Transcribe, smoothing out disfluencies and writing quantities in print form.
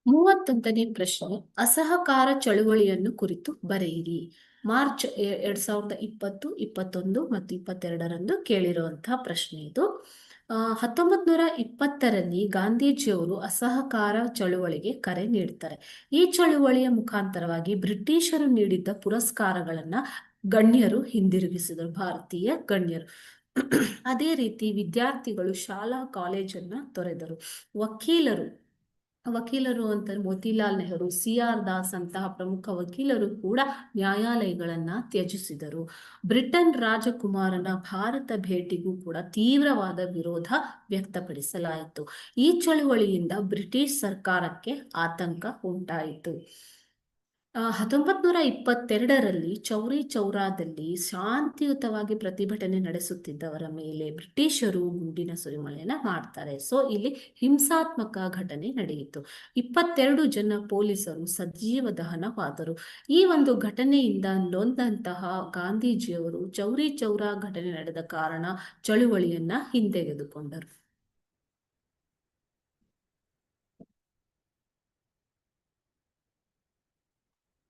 31ನೇ ಪ್ರಶ್ನೆ, ಅಸಹಕಾರ ಚಳುವಳಿಯನ್ನು ಕುರಿತು ಬರೆಯಿರಿ. ಮಾರ್ಚ್ 2020, 21 ಮತ್ತು 22ರಂದು ಕೇಳಿರುವಂತಹ ಪ್ರಶ್ನೆ ಇದು. 1920ರಲ್ಲಿ ಗಾಂಧೀಜಿಯವರು ಅಸಹಕಾರ ಚಳುವಳಿಗೆ ಕರೆ ನೀಡ್ತಾರೆ. ಈ ಚಳುವಳಿಯ ಮುಖಾಂತರವಾಗಿ ಬ್ರಿಟಿಷರು ನೀಡಿದ್ದ ಪುರಸ್ಕಾರಗಳನ್ನ ಗಣ್ಯರು ಹಿಂದಿರುಗಿಸಿದರು, ಭಾರತೀಯ ಗಣ್ಯರು. ಅದೇ ರೀತಿ ವಿದ್ಯಾರ್ಥಿಗಳು ಶಾಲಾ ಕಾಲೇಜನ್ನ ತೊರೆದರು. ವಕೀಲರು ವಕೀಲರು ಅಂತ ಮೋತಿಲಾಲ್ ನೆಹರು, CR ದಾಸ್ ಅಂತಹ ಪ್ರಮುಖ ವಕೀಲರು ಕೂಡ ನ್ಯಾಯಾಲಯಗಳನ್ನ ತ್ಯಜಿಸಿದರು. ಬ್ರಿಟನ್ ರಾಜಕುಮಾರನ ಭಾರತ ಭೇಟಿಗೂ ಕೂಡ ತೀವ್ರವಾದ ವಿರೋಧ ವ್ಯಕ್ತಪಡಿಸಲಾಯಿತು. ಈ ಚಳುವಳಿಯಿಂದ ಬ್ರಿಟಿಷ್ ಸರ್ಕಾರಕ್ಕೆ ಆತಂಕ ಉಂಟಾಯಿತು. 1922ರಲ್ಲಿ ಚೌರಿ ಚೌರಾದಲ್ಲಿ ಶಾಂತಿಯುತವಾಗಿ ಪ್ರತಿಭಟನೆ ನಡೆಸುತ್ತಿದ್ದವರ ಮೇಲೆ ಬ್ರಿಟಿಷರು ಗುಂಡಿನ ಸುರಿಮಳೆಯನ್ನ ಮಾಡ್ತಾರೆ. ಸೊ ಇಲ್ಲಿ ಹಿಂಸಾತ್ಮಕ ಘಟನೆ ನಡೆಯಿತು. 22 ಜನ ಪೊಲೀಸರು ಸಜೀವ ದಹನವಾದರು. ಈ ಒಂದು ಘಟನೆಯಿಂದ ನೊಂದಂತಹ ಗಾಂಧೀಜಿಯವರು ಚೌರಿ ಚೌರಾ ಘಟನೆ ನಡೆದ ಕಾರಣ ಚಳುವಳಿಯನ್ನ ಹಿಂತೆಗೆದುಕೊಂಡರು.